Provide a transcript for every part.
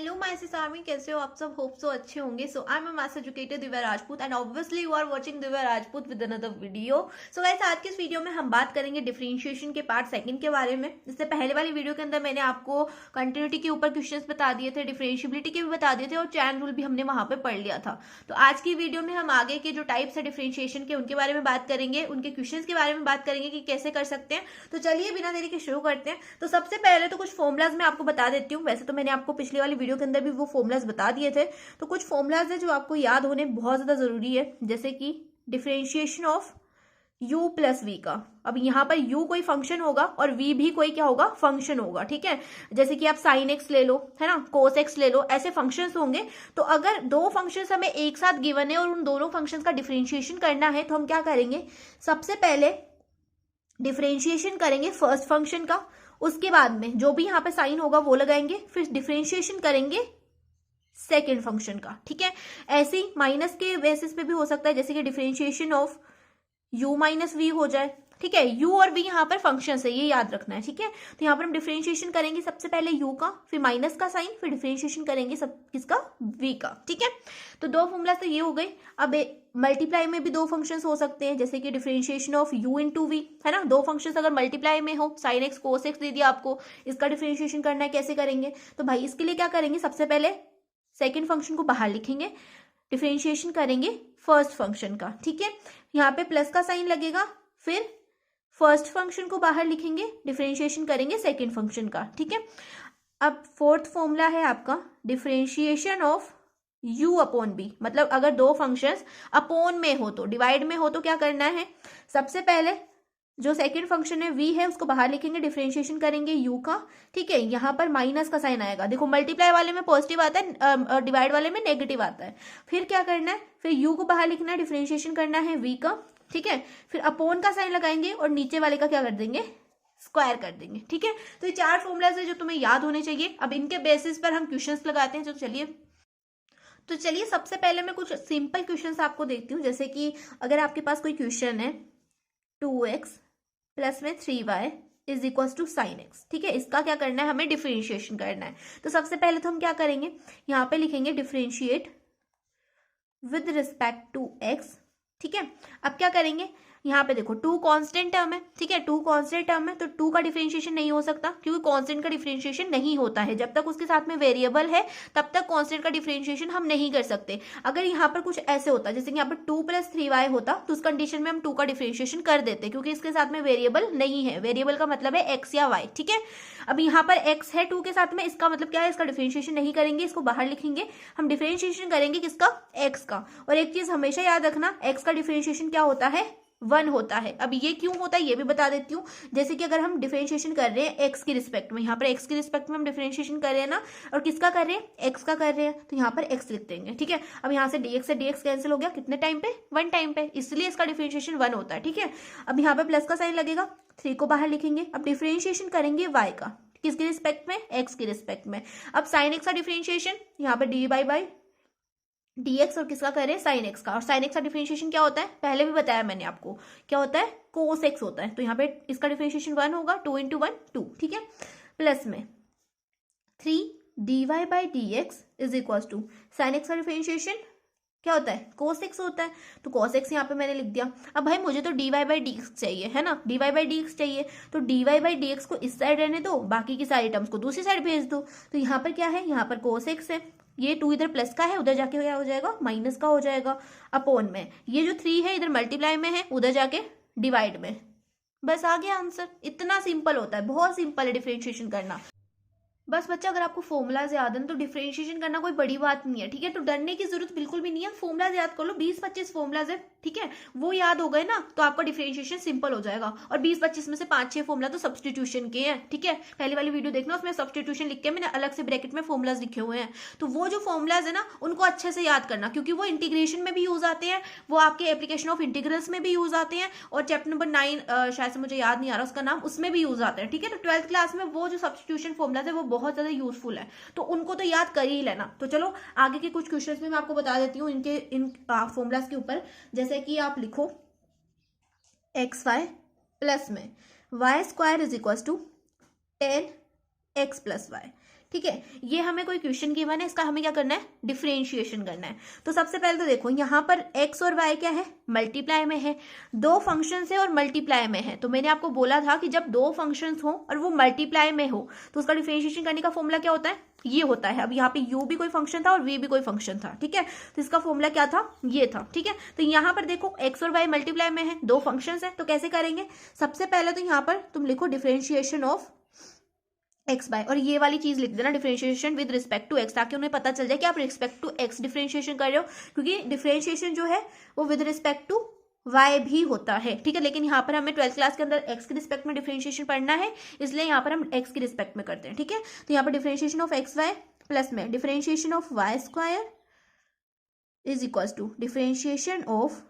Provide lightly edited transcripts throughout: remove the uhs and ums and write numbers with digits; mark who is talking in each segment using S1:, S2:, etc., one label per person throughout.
S1: Hello my sis army, कैसे हो आप सब? होप सो अच्छे होंगे। So I am a mass educator Divya Rajput and obviously you are watching Divya Rajput with another video. So guys, आज के इस वीडियो में हम बात करेंगे डिफरेंशिएशन के पार्ट सेकंड के बारे में। इससे पहले वाली वीडियो के अंदर मैंने आपको कंटिन्यूटी के ऊपर क्वेश्चंस बता दिए थे, डिफरेंशिएबिलिटी के भी बता दिए थे और चैन रूल भी हमने वहां पे पढ़ लिया था। तो आज की वीडियो में हम आगे के जो टाइप्स है डिफरेंशिएशन के उनके बारे में बात करेंगे, उनके क्वेश्चंस के बारे में बात करेंगे कि कैसे कर सकते हैं। तो चलिए बिना देरी के शुरू करते हैं। तो सबसे पहले तो कुछ फॉर्मुलाज मैं आपको बता देती हूँ। वैसे तो मैंने आपको पिछली वाली वीडियो के अंदर भी वो फॉर्मुलाज बता दिए थे। तो कुछ फॉर्मुलाज है जो आपको याद होने बहुत ज्यादा जरूरी है, जैसे कि differentiation of u plus v का। अब यहाँ पर u कोई फंक्शन होगा और v भी कोई क्या होगा, फंक्शन होगा। ठीक है, जैसे कि आप साइन x ले लो, है ना, कोस x ले लो, ऐसे फंक्शंस होंगे। तो अगर दो फंक्शंस हमें एक साथ गिवन है और उन दोनों फंक्शंस का डिफरेंशिएशन करना है तो हम क्या करेंगे, सबसे पहले डिफरेंशिएशन करेंगे फर्स्ट फंक्शन का, उसके बाद में जो भी यहाँ पे साइन होगा वो लगाएंगे, फिर डिफरेंशिएशन करेंगे सेकेंड फंक्शन का। ठीक है, ऐसे ही माइनस के बेसिस पे भी हो सकता है, जैसे कि differentiation of u minus v हो जाए। ठीक है, u और v यहाँ पर फंक्शन है, ये याद रखना है। ठीक है, तो यहाँ पर हम डिफरेंशिएशन करेंगे सबसे पहले u का, फिर माइनस का साइन, फिर डिफरेंशिएशन करेंगे सब किसका, v का। ठीक है, तो दो फॉर्मूला तो ये हो गई। अब मल्टीप्लाई में भी दो फंक्शंस हो सकते हैं, जैसे कि differentiation of u into v, है ना। दो फंक्शंस अगर मल्टीप्लाई में हो, साइन एक्स कोस एक्स दे दिया आपको, इसका डिफरेंशिएशन करना है, कैसे करेंगे? तो भाई इसके लिए क्या करेंगे, सबसे पहले सेकेंड फंक्शन को बाहर लिखेंगे, डिफरेंशिएशन करेंगे फर्स्ट फंक्शन का। ठीक है, यहाँ पे प्लस का साइन लगेगा, फिर फर्स्ट फंक्शन को बाहर लिखेंगे, डिफरेंशिएशन करेंगे सेकेंड फंक्शन का। ठीक है, अब फोर्थ फॉर्मूला है आपका differentiation of u upon b। मतलब अगर दो फंक्शंस अपॉन में हो तो, डिवाइड में हो तो क्या करना है, सबसे पहले जो सेकंड फंक्शन है v है उसको बाहर लिखेंगे, डिफरेंशिएशन करेंगे u का। ठीक है, यहाँ पर माइनस का साइन आएगा। देखो मल्टीप्लाई वाले में पॉजिटिव आता है, डिवाइड वाले में नेगेटिव आता है। फिर क्या करना है, फिर u को बाहर लिखना है, डिफरेंशिएशन करना है v का। ठीक है, फिर अपॉन का साइन लगाएंगे और नीचे वाले का क्या कर देंगे, स्क्वायर कर देंगे। ठीक है, तो ये चार फॉर्मूलाज है जो तुम्हें याद होने चाहिए। अब इनके बेसिस पर हम क्वेश्चंस लगाते हैं। तो चलिए सबसे पहले मैं कुछ सिंपल क्वेश्चंस आपको देखती हूँ। जैसे कि अगर आपके पास कोई क्वेश्चन है 2x प्लस में 3y is equal to sine x. ठीक है, इसका क्या करना है, हमें डिफरेंशिएशन करना है। तो सबसे पहले तो हम क्या करेंगे, यहाँ पे लिखेंगे differentiate with respect to x. ठीक है, अब क्या करेंगे, यहाँ पे देखो टू कांस्टेंट टर्म है। ठीक है, टू कांस्टेंट टर्म है तो टू का डिफरेंशिएशन नहीं हो सकता, क्योंकि कांस्टेंट का डिफरेंशिएशन नहीं होता है जब तक उसके साथ में वेरिएबल है, तब तक कांस्टेंट का डिफरेंशिएशन हम नहीं कर सकते। अगर यहाँ पर कुछ ऐसे होता, जैसे कि यहाँ पर 2 + 3y होता, तो उस कंडीशन में हम 2 का डिफरेंशिएशन कर देते, क्योंकि इसके साथ में वेरिएबल नहीं है। वेरिएबल का मतलब है x या y। ठीक है, अब यहाँ पर x है 2 के साथ में, इसका मतलब क्या है, इसका डिफरेंशिएशन नहीं करेंगे, इसको बाहर लिखेंगे, हम डिफरेंशिएशन करेंगे किसका, x का। और एक चीज हमेशा याद रखना, x का डिफरेंशिएशन क्या होता है, 1 होता है। अब ये क्यों होता है ये भी बता देती हूँ। जैसे कि अगर हम डिफरेंशिएशन कर रहे हैं x की रिस्पेक्ट में, यहाँ पर x की रिस्पेक्ट में हम डिफरेंशिएशन कर रहे हैं ना, और किसका कर रहे हैं, x का कर रहे हैं, तो यहाँ पर x लिख देंगे। ठीक है, अब यहाँ से dx कैंसिल हो गया, कितने टाइम पे, 1 टाइम पे, इसलिए इसका डिफरेंशिएशन 1 होता है। ठीक है, अब यहाँ पे प्लस का साइन लगेगा, 3 को बाहर लिखेंगे, अब डिफरेंशिएशन करेंगे y का, किसके रिस्पेक्ट में, x की रिस्पेक्ट में। अब साइन x का डिफरेंशिएशन यहाँ पे dy बाई dx और किसका करें, साइन एक्स का। और साइन एक्स का डिफरेंशिएशन क्या होता है, पहले भी बताया मैंने आपको, क्या होता है, कोस एक्स होता है। तो यहाँ पे इसका डिफरेंशिएशन 1 होगा, 2 × 1 2। ठीक है, प्लस में 3 dy by dx is equal to sine x का डिफरेंशिएशन क्या होता है, कोस एक्स होता है, तो कोस एक्स यहाँ पे मैंने लिख दिया। अब भाई मुझे तो dy बाई dx चाहिए, है ना, dy बाई dx चाहिए, तो dy बाई dx को इस साइड रहने दो, बाकी की सारी टर्म्स को दूसरी साइड भेज दो। तो यहाँ पर क्या है, यहाँ पर कोस एक्स है, ये 2 इधर प्लस का है, उधर जाके क्या हो जाएगा, माइनस का हो जाएगा, अपॉन में ये जो 3 है इधर मल्टीप्लाई में है, उधर जाके डिवाइड में। बस आ गया आंसर। इतना सिंपल होता है, बहुत सिंपल है डिफरेंशिएशन करना। बस बच्चा, अगर आपको फॉर्मुलाज याद है तो डिफरेंशिएशन करना कोई बड़ी बात नहीं है। ठीक है, तो डरने की जरूरत बिल्कुल भी नहीं है, फॉर्मुलाज याद कर लो, 20-25 फॉर्मुलाज है। ठीक है, वो याद हो गए ना तो आपका डिफरेंशिएशन सिंपल हो जाएगा। और 20-25 में से 5-6 फॉर्मुला तो सब्सटीट्यूशन के हैं। ठीक है, पहली वाली वीडियो देखना, उसमें सब्सटीट्यूशन लिख के मैंने अलग से ब्रैकेट में फॉर्मुलाज लिखे हुए हैं। तो वो जो फॉर्मुलाज है ना उनको अच्छे से याद करना, क्योंकि वो इंटीग्रेशन में भी यूज आते हैं, वो आपके एप्लीकेशन ऑफ इंटीग्रल्स में भी यूज आते हैं, और चैप्टर नंबर 9 शायद से मुझे याद नहीं आ रहा उसका नाम, उसमें भी यूज आते हैं। ठीक है, तो 12th क्लास में वो जो सब्सटीट्यूशन फॉर्मुलाज है वो बहुत ज्यादा यूजफुल है, तो उनको तो याद कर ही लेना। तो चलो आगे के कुछ क्वेश्चंस में मैं आपको बता देती हूँ इन फॉर्मुलाज के ऊपर। जैसे कि आप लिखो xy प्लस में y² is equal to 10x + y। ठीक है, ये हमें कोई क्वेश्चन गिवन है, इसका हमें क्या करना है, डिफरेंशिएशन करना है। तो सबसे पहले तो देखो यहाँ पर x और y क्या है, मल्टीप्लाई में है, दो फंक्शंस है और मल्टीप्लाई में है। तो मैंने आपको बोला था कि जब दो फंक्शंस हो और वो मल्टीप्लाई में हो तो उसका डिफरेंशिएशन करने का फॉर्मूला क्या होता है, ये होता है। अब यहाँ पे u भी कोई फंक्शन था और v भी कोई फंक्शन था, ठीक है, तो इसका फॉर्मूला क्या था, ये था, ठीक है। तो यहाँ पर देखो x और y मल्टीप्लाई में है, दो फंक्शंस है, तो कैसे करेंगे, सबसे पहले तो यहाँ पर तुम लिखो डिफरेंशिएशन ऑफ एक्स बाय, और ये वाली चीज लिख देना differentiation with respect to x, ताकि उन्हें पता चल जाए कि आप रिस्पेक्ट टू एक्स डिफरेंशिएशन कर रहे हो, क्योंकि डिफरेंशिएशन जो है वो विद रिस्पेक्ट टू y भी होता है, ठीक है। लेकिन यहाँ पर हमें 12th क्लास के अंदर x के रिस्पेक्ट में डिफरेंशिएशन पढ़ना है, इसलिए यहाँ पर हम x के रिस्पेक्ट में करते हैं, ठीक है। तो यहाँ पर differentiation of X Y plus में differentiation of Y square is equal to differentiation of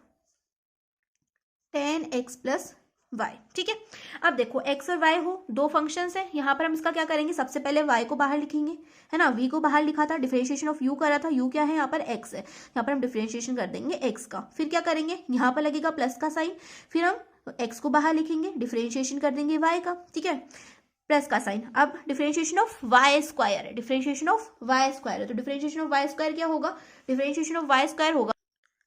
S1: 10x plus y, ठीक है। अब देखो x और y हो, दो फंक्शंस है, यहाँ पर हम इसका क्या करेंगे, सबसे पहले y को बाहर लिखेंगे, है ना, v को बाहर लिखा था, डिफरेंशिएशन ऑफ u करा था, u क्या है यहाँ पर x है, यहाँ पर हम डिफरेंशिएशन कर देंगे x का। फिर क्या करेंगे, यहाँ पर लगेगा प्लस का साइन, फिर हम x को बाहर लिखेंगे, डिफरेंशिएशन कर देंगे y का, ठीक है, प्लस का साइन। अब डिफरेंशिएशन ऑफ वाई स्क्वायर है, डिफरेंशिएशन ऑफ वाई स्क्वायर है, तो डिफरेंशिएशन ऑफ वाई स्क्वायर क्या होगा, डिफरेंशिएशन ऑफ वाई स्क्वायर होगा,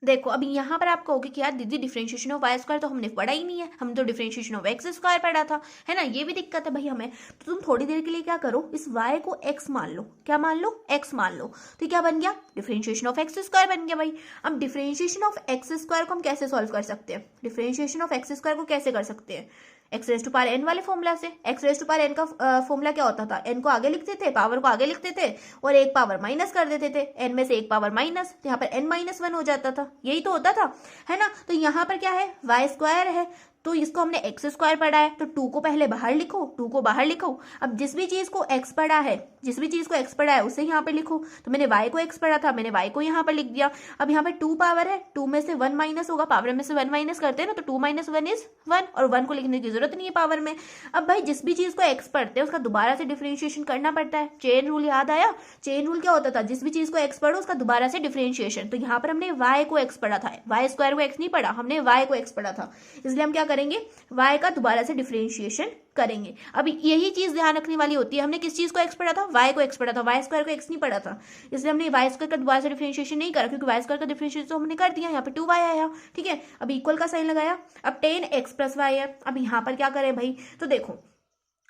S1: देखो अभी यहाँ पर आप कहोगे कि यार दीदी डिफरेंशिएशन ऑफ वाई स्क्वायर तो हमने पढ़ा ही नहीं है, हम तो डिफरेंशिएशन ऑफ एक्स स्क्वायर पढ़ा था, है ना, ये भी दिक्कत है भाई हमें। तो तुम थोड़ी देर के लिए क्या करो, इस y को x मान लो, क्या मान लो, x मान लो, तो क्या बन गया, डिफरेंशिएशन ऑफ एक्स स्क्वायर बन गया भाई। अब डिफरेंशिएशन ऑफ एक्स स्क्वायर को हम कैसे सॉल्व कर सकते हैं, डिफरेंशिएशन ऑफ एक्स स्क्वायर को कैसे कर सकते हैं, x raise to power n वाले फॉर्मूला से। X raise to power n का फॉर्मूला क्या होता था, एन को आगे लिखते थे, पावर को आगे लिखते थे और एक पावर माइनस कर देते थे, एन में से एक पावर माइनस, तो यहाँ पर एन -1 हो जाता था, यही तो होता था, है ना। तो यहाँ पर क्या है, वाई स्क्वायर है, तो इसको हमने एक्स स्क्वायर पढ़ा है, तो 2 को पहले बाहर लिखो, 2 को बाहर लिखो। अब जिस भी चीज को एक्स पढ़ा है, जिस भी चीज को एक्स पढ़ा है उसे यहाँ पे लिखो। तो मैंने y को x पढ़ा था, मैंने y को यहाँ पर लिख दिया। अब यहाँ पे 2 पावर है, 2 में से 1 माइनस होगा, पावर में से 1 माइनस करते हैं ना, तो 2 - 1 इज 1, और 1 को लिखने की जरूरत नहीं है पावर में। अब भाई जिस भी चीज को x पढ़ते हैं उसका दोबारा से डिफरेंशिएशन करना पड़ता है, चेन रूल याद आया, चेन रूल क्या होता था, जिस भी चीज को x पढ़ो उसका दोबारा से डिफरेंशिएशन। तो यहाँ पर हमने y को x पढ़ा था, y स्क्वायर को x नहीं पढ़ा, हमने y को x पढ़ा था, इसलिए हम क्या करेंगे, y का दोबारा से डिफरेंशिएशन करेंगे। अब यही चीज ध्यान रखने वाली होती है, हमने किस चीज को x पढ़ा था, y को x पढ़ा था, y स्क्वायर को x नहीं पढ़ा था, इसलिए हमने y स्क्वायर का दोबारा से डिफरेंशिएशन नहीं करा, क्योंकि y स्क्वायर का डिफरेंशिएशन तो हमने कर दिया, यहाँ पे 2y आया, ठीक है। अब इक्वल का साइन लगाया, अब 10x प्लस y है। अब यहाँ पर क्या करें भाई, तो देखो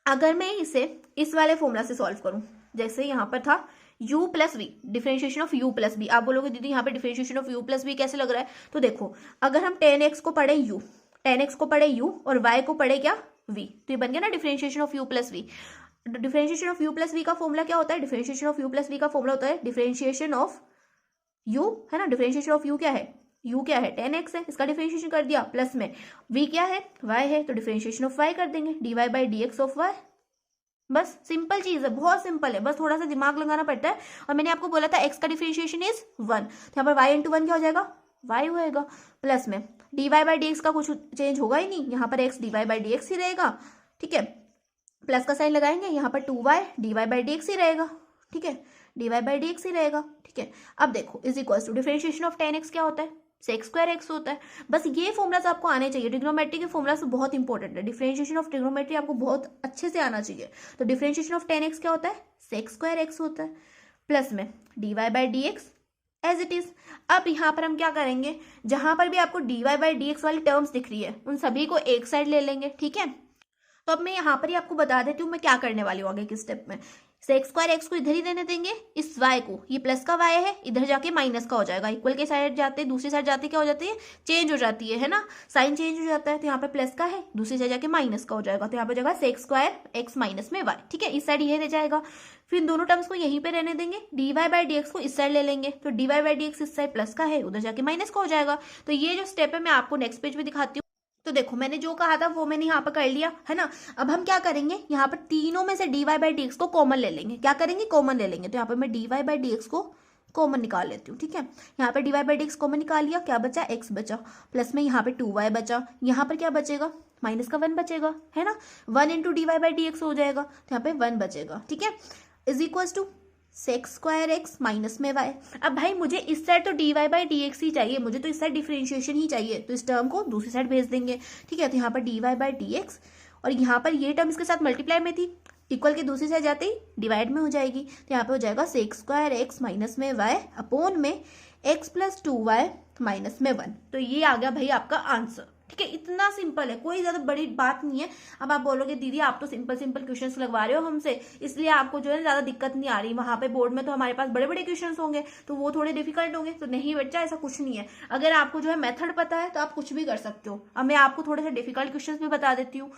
S1: अगर मैं इसे इस वाले फॉर्मूला से सॉल्व करूं, जैसे यहाँ पर था u plus v, differentiation of u plus b, आप बोलोगे दीदी यहाँ पे differentiation of u plus b कैसे लग रहा है, तो देखो अगर हम 10x को पढ़े u, 10x को पढ़े u और y को पढ़े क्या v, तो ये बन गया ना differentiation of u plus v। Differentiation of u plus v का फॉर्मूला क्या होता है, differentiation of u plus v का फॉर्मूला होता है डिफरेंशिएशन ऑफ u, है ना, डिफरेंशिएशन ऑफ u क्या है, u क्या है 10x है, इसका डिफरेंशिएशन कर दिया, प्लस में v क्या है, y है, तो डिफरेंशिएशन ऑफ y कर देंगे, dy by dx of y। बस सिंपल चीज है, बहुत सिंपल है, बस थोड़ा सा दिमाग लगाना पड़ता है। और मैंने आपको बोला था x का डिफरेंशिएशन इज 1, तो यहाँ पर y इंटू 1 क्या हो जाएगा, y होएगा, प्लस में dy बाई डी एक्स का कुछ चेंज होगा ही नहीं, यहाँ पर x dy by D x ही रहेगा, ठीक है, प्लस का साइन लगाएंगे, यहाँ पर 2y dy by D x ही रहेगा, ठीक है, dy बाई डी एक्स ही रहेगा, ठीक है। अब देखो is equal to differentiation of 10x क्या होता है, सेक्स स्क्वायर एक्स होता है। बस ये फॉर्मुलास आपको आने चाहिए, ट्रिग्नोमेट्री के फॉर्मुलास बहुत इंपॉर्टेंट है, डिफरेंशिएशन ऑफ ट्रिग्नोमेट्री आपको बहुत अच्छे से आना चाहिए। तो डिफरेंशिएशन ऑफ 10x क्या होता है, सेक्स स्क्वायर एक्स होता है, प्लस में dy by D x as it is. अब यहाँ पर हम क्या करेंगे, जहां पर भी आपको dy बाई डी एक्स वाली टर्म्स दिख रही है उन सभी को एक साइड ले लेंगे, ठीक है। तो अब मैं यहाँ पर ही आपको बता देती हूँ मैं क्या करने वाली हूँ आगे के स्टेप में। सेक्स स्क्वायर एक्स को इधर ही रहने देंगे, इस y को, ये प्लस का y है, इधर जाके माइनस का हो जाएगा, इक्वल के साइड जाते दूसरी साइड जाते क्या हो जाती है, चेंज हो जाती है ना, साइन चेंज हो जाता है। तो यहाँ पे प्लस का है, दूसरी साइड जाके माइनस का हो जाएगा, तो यहाँ पे जाएगा सेक्स स्क्वायर एक्स माइनस में y, ठीक है, इस साइड ये रह जाएगा। फिर इन दोनों टर्म्स को यहीं पे रहने देंगे, dy बाई डी एक्स को इस साइड ले लेंगे, तो dy बाई डी एक्स इस साइड प्लस का है, उधर जाके माइनस का हो जाएगा। तो ये जो स्टेप है मैं आपको नेक्स्ट पेज पे दिखाती हूँ। तो देखो मैंने जो कहा था वो मैंने यहाँ पर कर लिया, है ना। अब हम क्या करेंगे, यहाँ पर तीनों में से dy बाई डी एक्स को कॉमन ले लेंगे, क्या करेंगे, कॉमन ले लेंगे। तो यहाँ पर मैं dy बाई डी एक्स को कॉमन निकाल लेती हूँ, ठीक है। यहाँ पर dy by D x common निकाल लिया, क्या बचा, x बचा, प्लस में यहाँ पे 2y बचा, यहाँ पर क्या बचेगा, माइनस का 1 बचेगा, है ना, 1 into dy by D x हो जाएगा, तो यहाँ पे 1 बचेगा, ठीक है, is equal to sec square x minus में y। अब भाई मुझे इस साइड तो dy बाई डी एक्स ही चाहिए, मुझे तो इस साइड डिफरेंशिएशन ही चाहिए, तो इस टर्म को दूसरी साइड भेज देंगे, ठीक है। तो यहाँ पर dy बाई डी एक्स, और यहाँ पर ये टर्म इसके साथ मल्टीप्लाई में थी, इक्वल के दूसरी साइड जाते ही डिवाइड में हो जाएगी, तो यहाँ पे हो जाएगा सेक स्क्वायर एक्स माइनस में वाई अपोन में एक्स प्लस 2y माइनस में 1। तो ये आ गया भाई आपका आंसर। ठीक है, इतना सिंपल है, कोई ज्यादा बड़ी बात नहीं है। अब आप बोलोगे दीदी आप तो सिंपल सिंपल क्वेश्चंस लगवा रहे हो हमसे, इसलिए आपको जो है ज्यादा दिक्कत नहीं आ रही। वहां पे बोर्ड में तो हमारे पास बड़े बड़े क्वेश्चंस होंगे तो वो थोड़े डिफिकल्ट होंगे। तो नहीं बच्चा, ऐसा कुछ नहीं है। अगर आपको जो है मेथड पता है तो आप कुछ भी कर सकते हो। अब मैं आपको थोड़े से डिफिकल्ट क्वेश्चंस भी बता देती हूँ।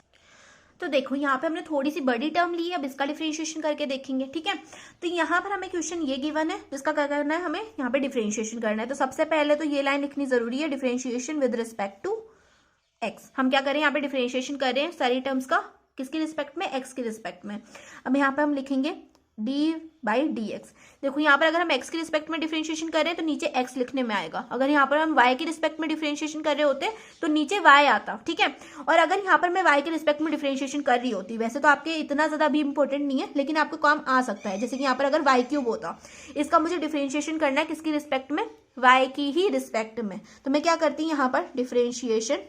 S1: तो देखो यहाँ पे हमने थोड़ी सी बड़ी टर्म ली है, अब इसका डिफरेंशिएशन करके देखेंगे। ठीक है, तो यहाँ पर हमें क्वेश्चन ये गिवन है जिसका क्या करना है, हमें यहाँ पे डिफरेंशिएशन करना है। तो सबसे पहले तो ये लाइन लिखनी जरूरी है, differentiation with respect to x. हम क्या करें, यहाँ पे डिफरेंशिएशन कर रहे हैं सारी टर्म्स का, किसके रिस्पेक्ट में, एक्स के रिस्पेक्ट में। अब यहाँ पे हम लिखेंगे डी बाई डी एक्स। देखो यहाँ पर अगर हम एक्स के रिस्पेक्ट में डिफरेंशिएशन कर रहे हैं तो नीचे एक्स लिखने में आएगा। अगर यहाँ पर हम वाई के रिस्पेक्ट में डिफरेंशिएशन कर रहे होते तो नीचे वाई आता। ठीक है, और अगर यहाँ पर मैं वाई के रिस्पेक्ट में डिफरेंशिएशन कर रही होती, वैसे तो आपके इतना ज्यादा भी इंपॉर्टेंट नहीं है लेकिन आपको काम आ सकता है। जैसे कि यहाँ पर अगर वाई क्यूब होता, इसका मुझे डिफरेंशिएशन करना है किसकी रिस्पेक्ट में, वाई की ही रिस्पेक्ट में। तो मैं क्या करती हूँ यहाँ पर differentiation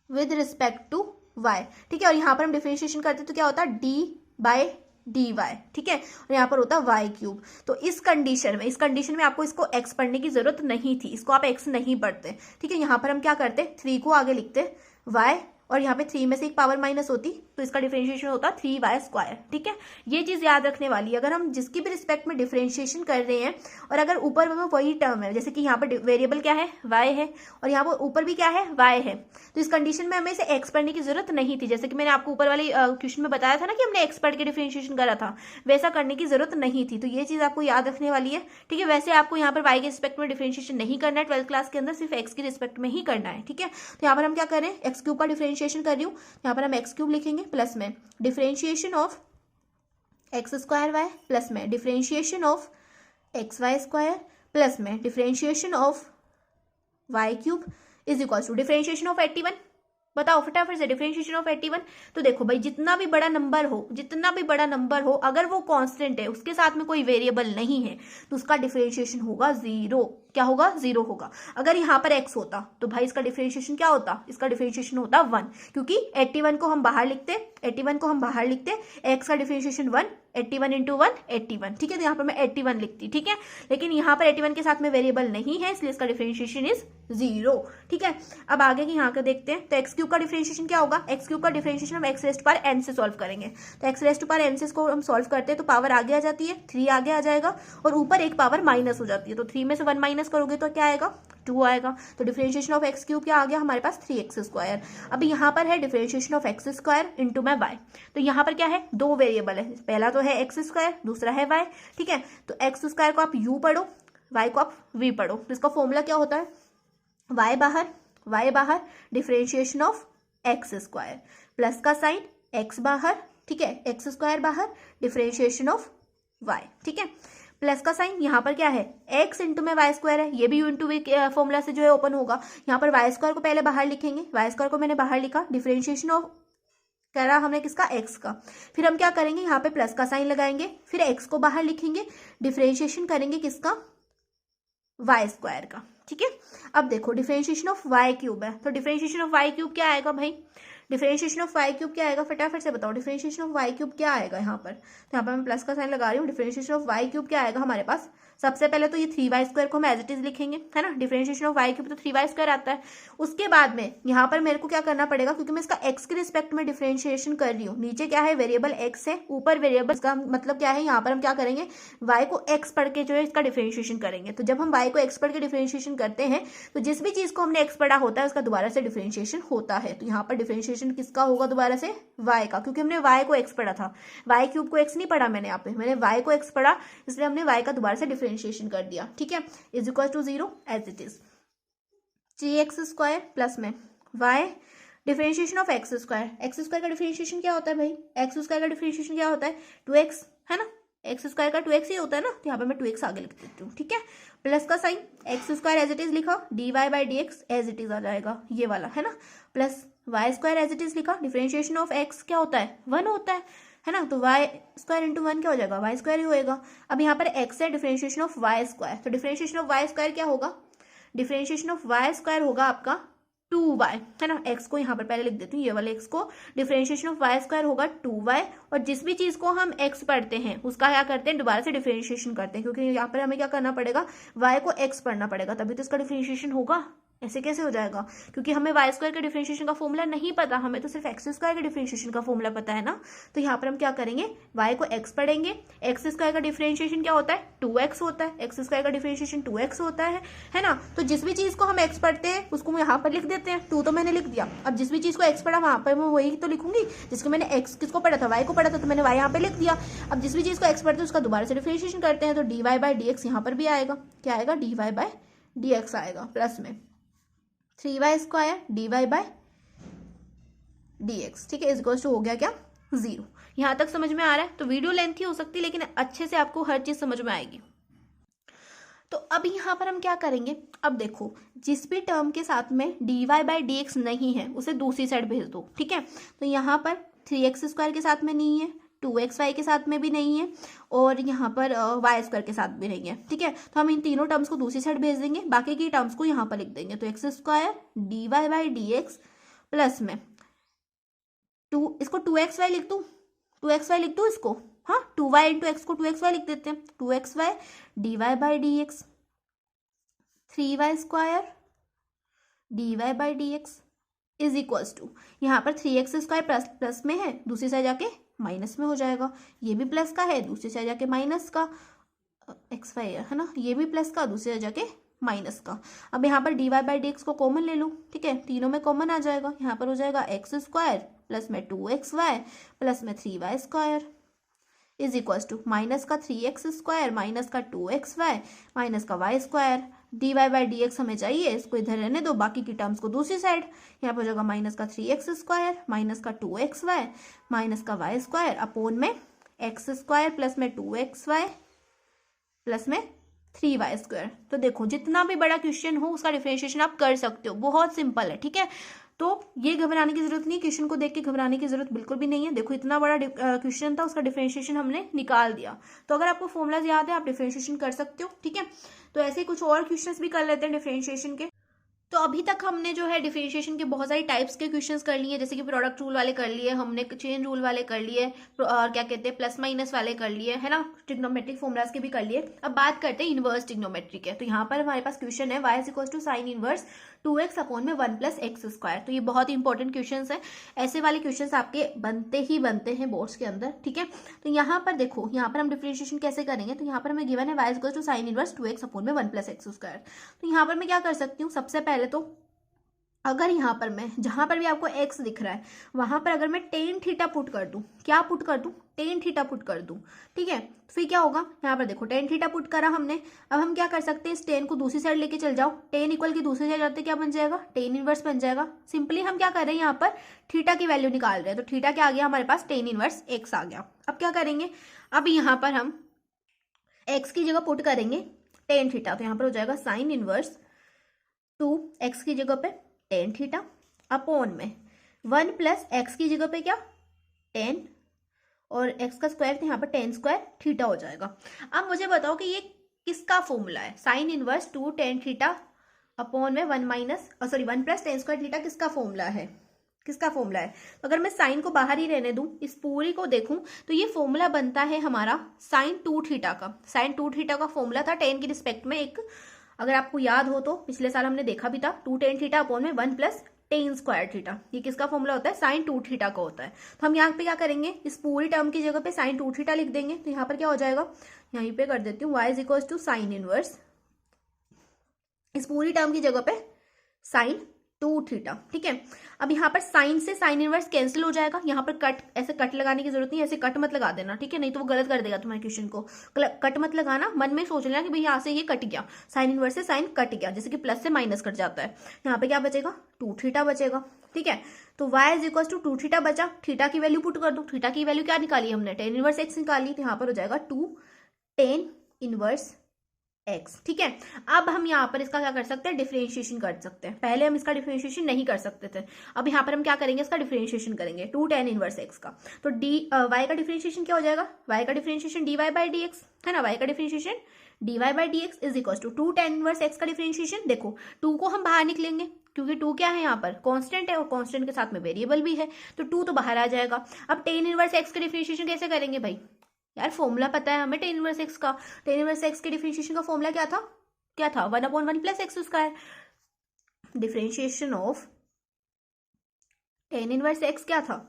S1: with respect to y. ठीक है, और यहाँ पर हम डिफरेंशिएशन करते तो क्या होता है, डी बाय डी वाई। ठीक है, और यहाँ पर होता है वाई क्यूब। तो इस कंडीशन में आपको इसको एक्स पढ़ने की जरूरत नहीं थी, इसको आप एक्स नहीं पढ़ते। ठीक है, यहाँ पर हम क्या करते, 3 को आगे लिखते वाई, और यहाँ पे 3 में से एक पावर माइनस होती तो इसका डिफरेंशिएशन होता 3y स्क्वायर। ठीक है, ये चीज याद रखने वाली है। अगर हम जिसकी भी रिस्पेक्ट में डिफरेंशिएशन कर रहे हैं और अगर ऊपर में वही टर्म है, जैसे कि यहाँ पर वेरिएबल क्या है, y है, और यहाँ पर ऊपर भी क्या है, y है, तो इस कंडीशन में हमें इसे x पढ़ने की जरूरत नहीं थी। जैसे कि मैंने आपको ऊपर वाले क्वेश्चन में बताया था ना कि हमने x पढ़ के डिफरेंशिएशन करा था, वैसा करने की जरूरत नहीं थी। तो ये चीज आपको याद रखने वाली है। ठीक है, वैसे आपको यहाँ पर y के रिस्पेक्ट में डिफरेंशिएशन नहीं करना है 12th क्लास के अंदर, सिर्फ x की रिस्पेक्ट में ही करना है। ठीक है, तो यहाँ पर हम क्या करें, एक्स क्यूब का डिफरेंशिएशन कर रही हूँ, यहाँ पर हम एक्स क्यूब लिखेंगे प्लस में differentiation of x square Y, plus में differentiation of X Y square, plus में differentiation of Y cube is equal to differentiation of 81। बताओ फटाफट से, डिफरेंशिएशन ऑफ 81। तो देखो भाई, जितना भी बड़ा नंबर हो, अगर वो कांस्टेंट है, उसके साथ में कोई वेरिएबल नहीं है, तो उसका डिफरेंशिएशन होगा 0। क्या होगा, 0 होगा। अगर यहाँ पर x होता तो भाई इसका डिफरेंशिएशन क्या होता, इसका डिफरेंशिएशन होता 1, क्योंकि 81 को हम बाहर लिखते, x का डिफरेंशिएशन 1, 81 इंटू 1 81। ठीक है, तो यहाँ पर मैं 81 लिखती। ठीक है, लेकिन यहाँ पर 81 के साथ में वेरिएबल नहीं है, इसलिए इसका डिफरेंशिएशन इज 0। ठीक है, अब आगे की यहाँ का देखते हैं। तो एक्स क्यूब का डिफरेंशिएशन क्या होगा, एक्स क्यूब का डिफरेंशिएशन हम एक्स रेस्ट पावर n से सॉल्व करेंगे। तो एक्स रेस्ट पावर n से को हम सॉल्व करते हैं तो पावर आगे आ जाती है, 3 आगे आ जाएगा, और ऊपर एक पावर माइनस हो जाती है। तो 3 में से 1 माइनस करोगे तो क्या आएगा, 2 आएगा। तो डिफरेंशिएशन ऑफ एक्स क्यूब क्या आ गया हमारे पास, 3x स्क्वायर। अभी यहाँ पर है differentiation of x square into में वाई। तो यहाँ पर क्या है, 2 वेरिएबल है, पहला तो है एक्स स्क्वायर, दूसरा है वाई। ठीक है, तो एक्स स्क्वायर को आप u पढ़ो, वाई को आप v पढ़ो। तो इसका फॉर्मूला क्या होता है, वाई बाहर differentiation of x square, plus का साइन एक्स बाहर। ठीक है, एक्स स्क्वायर बाहर डिफरेंशिएशन ऑफ वाई। ठीक है, प्लस का साइन यहाँ पर क्या है, x इंटू में वाई स्क्वायर है, ये भी u इंटू वी फॉर्मूला से जो है ओपन होगा। यहाँ पर वाई स्क्वायर को पहले बाहर लिखेंगे, वाई स्क्वायर को मैंने बाहर लिखा, डिफरेंशिएशन ऑफ करा हमने किसका, x का। फिर हम क्या करेंगे, यहाँ पे प्लस का साइन लगाएंगे, फिर x को बाहर लिखेंगे, डिफरेंशिएशन करेंगे किसका, वाई स्क्वायर का। ठीक है, अब देखो डिफरेंशिएशन ऑफ वाई क्यूब है, तो डिफरेंशिएशन ऑफ वाई क्यूब क्या आएगा भाई, डिफरेंशिएशन ऑफ वाई क्यूब क्या आएगा, फटाफट से बताओ, डिफरेंशिएशन ऑफ वाई क्यूब क्या आएगा यहाँ पर। तो यहाँ पर मैं प्लस का साइन लगा रही हूँ, डिफरेंशिएशन ऑफ वाई क्यूब क्या आएगा हमारे पास। सबसे पहले तो ये 3y स्क्वायर को हम एज इट इज लिखेंगे, है ना, डिफरेंशिएशन ऑफ वाई क्यूब तो 3y स्क्वायर आता है। उसके बाद में यहाँ पर मेरे को क्या करना पड़ेगा, क्योंकि मैं इसका x के रिस्पेक्ट में डिफरेंशिएशन कर रही हूँ, नीचे क्या है वेरिएबल x है, ऊपर वेरिएबल, इसका मतलब क्या है, यहाँ पर हम क्या करेंगे, y को x पढ़ के जो है इसका डिफरेंशिएशन करेंगे। तो जब हम y को x पढ़ के डिफरेंशिएशन करते हैं तो जिस भी चीज को हमने x पढ़ा होता है उसका दोबारा से डिफरेंशिएशन होता है। तो यहाँ पर डिफरेंशिएशन किसका होगा दोबारा से, y का, क्योंकि हमने y को x पढ़ा था, y क्यूब को x नहीं पढ़ा मैंने, यहाँ पे मैंने y को x पढ़ा, इसलिए हमने y का दोबारा से डिफरेंशिएशन कर दिया। ठीक है, is equal to 0 as it is, 3x square plus में y differentiation of x square का डिफरेंशिएशन क्या होता है भाई, एक्स स्क्वायर का डिफरेंशिएशन क्या होता है, 2x, है ना, एक्स स्क्वायर का 2x ही होता है ना, तो यहाँ पे मैं 2x आगे लिख देती हूँ। ठीक है, प्लस का sign X square as it is लिखा, dy by D x as it is आ जाएगा, ये वाला है ना, plus Y square as it is लिखा, डिफरेंशिएशन ऑफ x क्या होता है, 1 होता है ना, तो वाई स्क्वायर इंटू 1 क्या हो जाएगा, वाई स्क्वायर ही होएगा। अब यहाँ पर x है, डिफरेंशिएशन ऑफ वाई स्क्वायर, तो डिफरेंशिएशन ऑफ वाई स्क्वायर क्या होगा, डिफरेंशिएशन ऑफ वाई स्क्वायर होगा आपका 2y, है ना। x को यहाँ पर पहले लिख देती हूँ, ये वाले x को, डिफरेंशिएशन ऑफ वाई स्क्वायर होगा 2y, और जिस भी चीज को हम x पढ़ते हैं उसका क्या करते हैं, दोबारा से डिफरेंशिएशन करते हैं, क्योंकि यहाँ पर हमें क्या करना पड़ेगा, y को x पढ़ना पड़ेगा, तभी तो इसका डिफरेंशिएशन होगा। ऐसे कैसे हो जाएगा, क्योंकि हमें वाई स्क्वायर के डिफरेंशिएशन का फॉर्मूला नहीं पता, हमें तो सिर्फ एक्स स्क्वायर के डिफरेंशिएशन का फॉर्मूला पता है ना। तो यहाँ पर हम क्या करेंगे, वाई को एक्स पढ़ेंगे, एक्स स्क्वायर का डिफरेंशिएशन क्या होता है, 2x होता है, एक्स स्क्वायर का डिफरेंशिएशन 2x होता है ना। तो जिस भी चीज को हम एक्स पढ़ते हैं उसको यहाँ पर लिख देते हैं, 2 तो मैंने लिख दिया। अब जिस भी चीज को एक्स पढ़ा वहां पर मैं वही तो लिखूंगी, जिसको मैंने एक्स किसको पढ़ा था, वाई को पढ़ा था, तो मैंने वाई यहाँ पे लिख दिया। अब जिस भी चीज को एक्स पढ़ते हैं उसका दोबारा से डिफरेंशिएशन करते हैं, तो dy बाई डी एक्स यहाँ पर भी आएगा, क्या आएगा, dy बाई डी एक्स आएगा, प्लस में 3y square dy by D x, ठीक है, इज हो गया क्या, 0। यहां तक समझ में आ रहा है। तो वीडियो लेंथी हो सकती है लेकिन अच्छे से आपको हर चीज समझ में आएगी। तो अब यहाँ पर हम क्या करेंगे, अब देखो जिस भी टर्म के साथ में dy बाई डी एक्स नहीं है उसे दूसरी साइड भेज दो, ठीक है। तो यहाँ पर 3x स्क्वायर के साथ में नहीं है, 2xy के साथ में भी नहीं है, और यहाँ पर y स्क्वायर के साथ भी नहीं है, ठीक है। तो हम इन तीनों टर्म्स को दूसरी साइड भेज देंगे, बाकी की टर्म्स को यहाँ पर लिख देंगे। तो x square dy by D x plus में इसको 2xy लिख दूँ, 2xy लिख दूँ इसको, हाँ 2y इंटू एक्स को 2xy लिख देते हैं, 2xy dy by D x, 3y square dy by D x is equals to, यहाँ पर 3x स्क्वायर प्लस में है, दूसरी साइड जाके माइनस में हो जाएगा, ये भी प्लस का है, दूसरी साइड जाके माइनस का, एक्स वाई है ना, ये भी प्लस का, दूसरी साइड जाके माइनस का। अब यहाँ पर dy बाई डी एक्स को कॉमन ले लूँ, ठीक है, तीनों में कॉमन आ जाएगा, यहाँ पर हो जाएगा एक्स स्क्वायर प्लस में 2xy प्लस में 3y square is equals to minus का 3x स्क्वायर माइनस का 2xy माइनस का y square, dy by D x हमें चाहिए, इसको इधर रहने दो, बाकी की टर्म्स को दूसरी साइड, यहाँ पर हो जाएगा माइनस का 3x स्क्वायर माइनस का 2xy माइनस का y स्क्वायर अपोन में एक्स स्क्वायर प्लस में 2xy प्लस में 3y स्क्वायर। तो देखो जितना भी बड़ा क्वेश्चन हो उसका डिफरेंशिएशन आप कर सकते हो, बहुत सिंपल है, ठीक है। तो ये घबराने की जरूरत नहीं, क्वेश्चन को देख के घबराने की जरूरत बिल्कुल भी नहीं है। देखो इतना बड़ा क्वेश्चन था, उसका डिफरेंशिएशन हमने निकाल दिया। तो अगर आपको फॉर्मूलाज याद है आप डिफरेंशिएशन कर सकते हो, ठीक है। तो ऐसे कुछ और क्वेश्चंस भी कर लेते हैं डिफरेंशिएशन के। तो अभी तक हमने जो है डिफरेंशिएशन के बहुत सारी टाइप्स के क्वेश्चंस कर लिए, जैसे कि प्रोडक्ट रूल वाले कर लिए हमने, चेन रूल वाले कर लिए, और क्या कहते हैं प्लस माइनस वाले कर लिए, है ना, ट्रिग्नोमेट्रिक फॉर्मुलाज के भी कर लिए। अब बात करते हैं इनवर्स ट्रिग्नोमेट्री के। तो यहाँ पर हमारे पास क्वेश्चन है y is equal to sine inverse 2x upon में 1 प्लस एक्स स्क्वायर। तो ये बहुत इंपॉर्टेंट क्वेश्चन है, ऐसे वाले क्वेश्चन आपके बनते ही बनते हैं बोर्ड्स के अंदर, ठीक है। तो यहाँ पर देखो, यहाँ पर हम डिफरेंशिएशन कैसे करेंगे, तो यहाँ पर हमें गिवन है y is equal to sine inverse 2x upon में 1 प्लस एक्स स्क्वायर। तो यहाँ पर मैं क्या कर सकती हूँ, सबसे पहले तो अगर यहाँ पर मैं जहां पर भी आपको x दिख रहा है वहां पर अगर मैं टेन थीटा पुट कर दूं, क्या पुट कर दूं, टेन थीटा पुट कर दूं, ठीक है। तो फिर क्या होगा, यहाँ पर देखो टेन थीटा पुट करा हमने। अब हम क्या कर सकते हैं, इस टेन को दूसरी साइड लेके चल जाओ, टेन इक्वल की दूसरी साइड जाते क्या बन जाएगा, टेन इनवर्स बन जाएगा। सिंपली हम क्या कर रहे हैं, यहाँ पर थीटा की वैल्यू निकाल रहे हैं, तो थीटा क्या आ गया हमारे पास, टेन इनवर्स एक्स आ गया। अब क्या करेंगे, अब यहाँ पर हम एक्स की जगह पुट करेंगे टेन थीटा, तो यहाँ पर हो जाएगा साइन इनवर्स 2x की जगह पे टेन थीटा अपॉन में 1 प्लस एक्स की जगह पे क्या 10 और x का स्क्वायर, तो यहाँ पर 10 स्क्वायर थीटा हो जाएगा। अब मुझे बताओ कि ये किसका फॉर्मूला है, sine inverse 2 tan theta upon में 1 प्लस 10 स्क्वायर थीटा किसका फॉर्मूला है, किसका फॉर्मूला है। तो अगर मैं साइन को बाहर ही रहने दूं, इस पूरी को देखूं, तो ये फॉर्मूला बनता है हमारा साइन 2 थीटा का। साइन 2 थीटा का फॉर्मूला था 10 की रिस्पेक्ट में एक, अगर आपको याद हो तो पिछले साल हमने देखा भी था, 2 टेन थीटा अपॉन में 1 प्लस टेन स्क्वायर थीटा। ये किसका फॉर्मूला होता है, साइन 2 थीटा का होता है। तो हम यहाँ पे क्या करेंगे, इस पूरी टर्म की जगह पे साइन 2 थीटा लिख देंगे। तो यहाँ पर क्या हो जाएगा, यहीं पे कर देती हूँ y is equal to sine inverse, इस पूरी टर्म की जगह पे साइन 2 थीटा, ठीक है। अब यहाँ पर साइन से साइन इनवर्स कैंसिल हो जाएगा, यहाँ पर कट, ऐसे कट लगाने की जरूरत नहीं, ऐसे कट मत लगा देना, ठीक है, नहीं तो वो गलत कर देगा तुम्हारे क्वेश्चन को। कट मत लगाना, मन में सोच लेना कि भाई यहाँ से ये कट गया, साइन इनवर्स से साइन कट गया, जैसे कि प्लस से माइनस कट जाता है। यहाँ पे क्या बचेगा, 2 थीटा बचेगा, ठीक है। तो y is equal to 2 theta बचा, थीटा की वैल्यू पुट कर दो, थीटा की वैल्यू क्या निकाली हमने, टेन इनवर्स एक्स निकाली, तो यहाँ पर हो जाएगा 2 टेन इनवर्स एक्स, ठीक है। अब हम यहाँ पर इसका क्या कर सकते हैं, डिफरेंशिएशन कर सकते हैं। पहले हम इसका डिफरेंशिएशन नहीं कर सकते थे, अब यहाँ पर हम क्या करेंगे, इसका डिफरेंशिएशन करेंगे 2 टेन इनवर्स एक्स का। तो y का डिफरेंशिएशन क्या हो जाएगा, y का differentiation dy by D x, है ना, y का differentiation dy by D x is equal to 2 tan inverse x का डिफरेंशिएशन। देखो 2 को हम बाहर निकलेंगे क्योंकि 2 क्या है यहाँ पर कांस्टेंट है और कांस्टेंट के साथ में वेरिएबल भी है, तो 2 तो बाहर आ जाएगा। अब टेन इनवर्स एक्स का डिफरेंशिएशन कैसे करेंगे भाई? यार फॉर्मूला पता है हमें टेन इनवर्स एक्स का। टेन इनवर्स एक्स के डिफरेंशिएशन का फॉर्मूला क्या था 1/1 plus x square. Differentiation of ten inverse x क्या था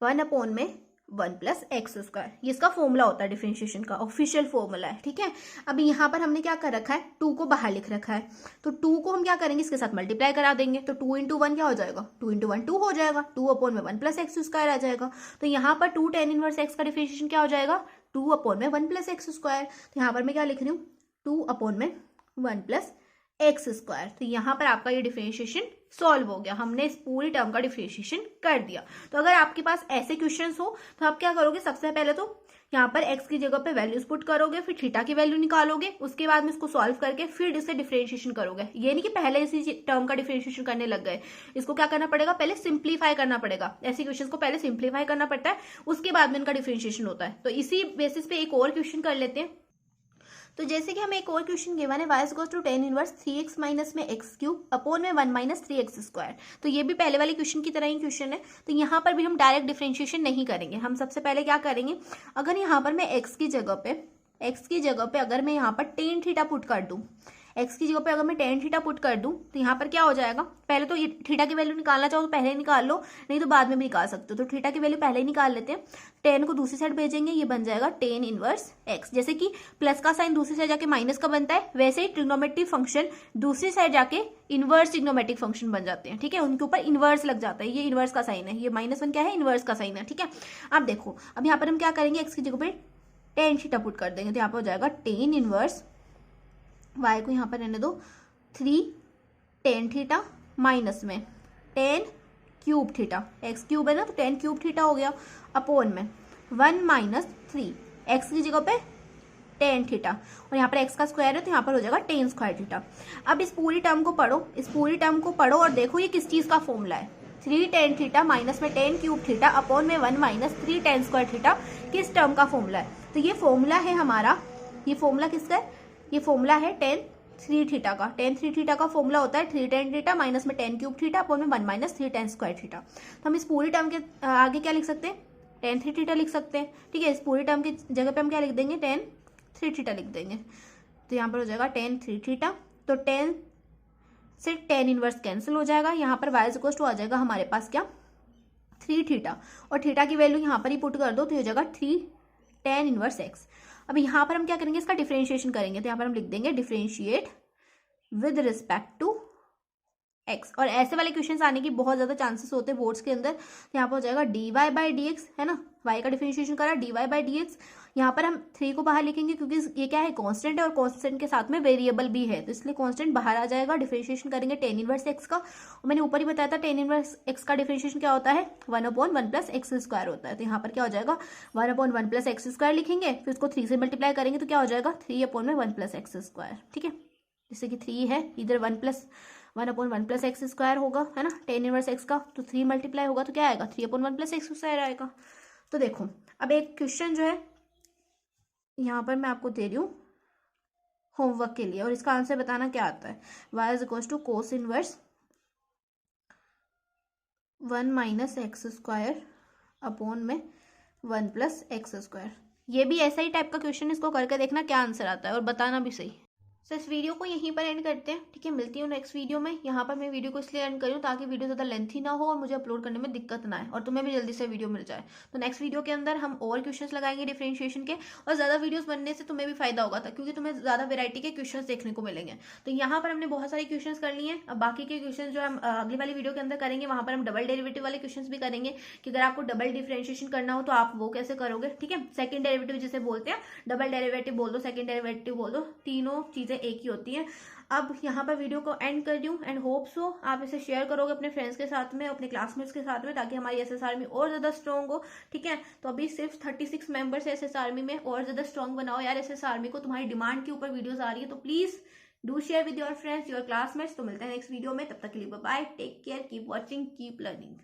S1: 1/1 प्लस एक्स स्क्वायर। ये इसका फॉर्मूला होता है डिफरेंशिएशन का, ऑफिशियल फॉर्मूला है, ठीक है। अभी यहाँ पर हमने क्या कर रखा है, 2 को बाहर लिख रखा है, तो 2 को हम क्या करेंगे, इसके साथ मल्टीप्लाई करा देंगे, तो 2 इंटू 1 क्या हो जाएगा, 2 इंटू 1 2 हो जाएगा, 2/1 प्लस एक्स स्क्वायर आ जाएगा। तो यहाँ पर 2 टेन इनवर्स एक्स का डिफरेंशिएशन क्या हो जाएगा, 2/1 प्लस एक्स स्क्वायर। तो यहाँ पर मैं क्या लिख रही हूँ, 2/1 प्लस एक्स स्क्वायर। तो यहाँ पर आपका ये डिफरेंशिएशन सॉल्व हो गया, हमने इस पूरी टर्म का डिफरेंशिएशन कर दिया। तो अगर आपके पास ऐसे क्वेश्चंस हो तो आप क्या करोगे, सबसे पहले तो यहाँ पर x की जगह पे वैल्यूज पुट करोगे, फिर थीटा की वैल्यू निकालोगे, उसके बाद में इसको सॉल्व करके फिर इससे डिफरेंशिएशन करोगे। ये नहीं कि पहले इसी टर्म का डिफरेंशिएशन करने लग गए, इसको क्या करना पड़ेगा, पहले सिंप्लीफाई करना पड़ेगा। ऐसे क्वेश्चन को पहले सिंप्लीफाई करना पड़ता है, उसके बाद में इनका डिफरेंशिएशन होता है। तो इसी बेसिस पे एक और क्वेश्चन कर लेते हैं। तो जैसे कि हमें एक और क्वेश्चन गिवन है, y equals to tan inverse 3x minus में एक्स क्यूब अपॉन में 1 माइनस 3x स्क्वायर। तो ये भी पहले वाले क्वेश्चन की तरह ही क्वेश्चन है। तो यहाँ पर भी हम डायरेक्ट डिफरेंशिएशन नहीं करेंगे, हम सबसे पहले क्या करेंगे, अगर यहाँ पर मैं x की जगह पे अगर मैं यहाँ पर टेन थीटा पुट कर दूँ, एक्स की जगह पे अगर मैं टेन थीटा पुट कर दूं तो यहाँ पर क्या हो जाएगा, पहले तो ये थीटा की वैल्यू निकालना चाहो तो पहले ही निकाल लो, नहीं तो बाद में भी निकाल सकते हो। तो थीटा की वैल्यू पहले ही निकाल लेते हैं, टेन को दूसरी साइड भेजेंगे, ये बन जाएगा टेन इनवर्स एक्स। जैसे कि प्लस का साइन दूसरी साइड जाके माइनस का बनता है, वैसे ही ट्रिग्नोमेट्रिक फंक्शन दूसरी साइड जाके इनवर्स ट्रिग्नोमेट्रिक फंक्शन बन जाते हैं, ठीक है, उनके ऊपर इनवर्स लग जाता है। ये इनवर्स का साइन है, ये -1 क्या है, इनवर्स का साइन है, ठीक है। अब देखो, अब यहाँ पर हम क्या करेंगे, एक्स की जगह पे टेन थीटा पुट कर देंगे, तो यहाँ पर हो जाएगा टेन इनवर्स, वाई को यहाँ पर रहने दो 3 टेन थीटा माइनस में ten cube theta, x cube है ना तो 10 क्यूब थीटा हो गया, अपोन में 1 माइनस 3 एक्स की जगह पे टेन थीटा, और यहाँ पर एक्स का स्क्वायर है तो यहाँ पर हो जाएगा टेन स्क्वायर थीटा। अब इस पूरी टर्म को पढ़ो और देखो ये किस चीज का फॉर्मूला है, 3 टेन थीटा माइनस में 10 क्यूब थीटा अपॉन में 1 माइनस 3 टेन स्क्वायर थीटा, किस टर्म का फॉर्मूला है। तो ये फॉर्मूला है हमारा, ये फॉर्मूला किसका है, ये फॉर्मूला है टेन थ्री थीटा का। टेन थ्री थीटा का फॉर्मूला होता है 3 टेन थीटा माइनस में 10 क्यूब थीटा अपॉन में 1 माइनस 3 टेन स्क्वायर थीटा। तो हम इस पूरी टर्म के आगे क्या लिख सकते हैं, टेन थ्री थीटा लिख सकते हैं, ठीक है। इस पूरी टर्म की जगह पे हम क्या लिख देंगे, टेन थ्री थीटा लिख देंगे। तो यहाँ पर हो जाएगा टेन थ्री थीटा, तो टेन से टेन इनवर्स कैंसिल हो जाएगा, यहाँ पर वाई इक्वल्स टू आ जाएगा हमारे पास क्या, 3 थीटा, और थीटा की वैल्यू यहाँ पर ही पुट कर दो तो हो जाएगा 3 टेन इनवर्स एक्स। अब यहाँ पर हम क्या करेंगे, इसका डिफरेंशिएशन करेंगे, तो यहाँ पर हम लिख देंगे differentiate with respect to x. और ऐसे वाले क्वेश्चंस आने की बहुत ज्यादा चांसेस होते हैं बोर्ड्स के अंदर। तो यहाँ पर हो जाएगा dy बाई डी एक्स, है ना, y का डिफरेंशिएशन करा dy बाई डी एक्स। यहाँ पर हम 3 को बाहर लिखेंगे क्योंकि ये क्या है, कांस्टेंट है और कांस्टेंट के साथ में वेरिएबल भी है, तो इसलिए कांस्टेंट बाहर आ जाएगा। डिफरेंशिएशन करेंगे टेन इनवर्स एक्स का, और मैंने ऊपर ही बताया था टेन इनवर्स एक्स का डिफरेंशिएशन क्या होता है, 1/1 प्लस एक्स स्क्वायर होता है। तो यहाँ पर क्या हो जाएगा, 1/1 प्लस एक्स स्क्वायर लिखेंगे, फिर उसको 3 से मल्टीप्लाई करेंगे तो क्या हो जाएगा, 3/1 प्लस एक्स स्क्वायर, ठीक है। जैसे कि 3 है, इधर 1/1 प्लस एक्स स्क्वायर होगा, है ना, टेन इनवर्स एक्स का, तो 3 मल्टीप्लाई होगा तो क्या आएगा, 3/1 प्लस एक्स स्क्वायर आएगा। तो देखो अब एक क्वेश्चन जो है यहाँ पर मैं आपको दे रही हूँ होमवर्क के लिए, और इसका आंसर बताना क्या आता है, y is equals to cos inverse 1 minus x square upon में 1 प्लस एक्स स्क्वायर। ये भी ऐसा ही टाइप का क्वेश्चन, इसको करके देखना क्या आंसर आता है और बताना भी सही। सो इस वीडियो को यहीं पर एंड करते हैं, ठीक है। मिलती हूँ नेक्स्ट वीडियो में। यहाँ पर मैं वीडियो को इसलिए एंड करूँ ताकि वीडियो ज़्यादा लेंथी ना हो और मुझे अपलोड करने में दिक्कत ना आए और तुम्हें भी जल्दी से वीडियो मिल जाए। तो नेक्स्ट वीडियो के अंदर हम और क्वेश्चंस लगाएंगे डिफरेंशिएशन के, और ज़्यादा वीडियोस बनने से तुम्हें भी फायदा होगा था क्योंकि तुम्हें ज़्यादा वेराइटी के क्वेश्चंस देखने को मिलेंगे। तो यहाँ पर हमने बहुत सारे क्वेश्चंस कर लिए हैं, अब बाकी के क्वेश्चन जो हम अगली वाली वीडियो के अंदर करेंगे, वहाँ पर हम डबल डेरिवेटिव वाले क्वेश्चन भी करेंगे कि अगर आपको डबल डिफरेंशिएशन करना हो तो आप वो कैसे करोगे, ठीक है। सेकंड डेरिवेटिव जिसे बोलते हैं, डबल डेरिवेटिव बोल दो, सेकंड डेरिवेटिव बोल दो, तीनों चीजें एक ही होती हैं। अब यहाँ पर वीडियो को एंड कर दूं एंड होप सो आप इसे शेयर करोगे अपने फ्रेंड्स के साथ में, अपने क्लासमेट्स के साथ में, ताकि हमारी एसएस आर्मी और ज्यादा स्ट्रॉन्ग हो, ठीक है। तो अभी सिर्फ 36 मेंबर्स है एसएस आर्मी में, और ज्यादा स्ट्रॉन्ग बनाओ यार एसएस आर्मी को, तुम्हारी डिमांड के ऊपर वीडियोस आ रही है, तो please do share with your friends, your classmates. तो मिलते हैं नेक्स्ट वीडियो में, तब तक के लिए bye bye, take care, keep watching, keep learning.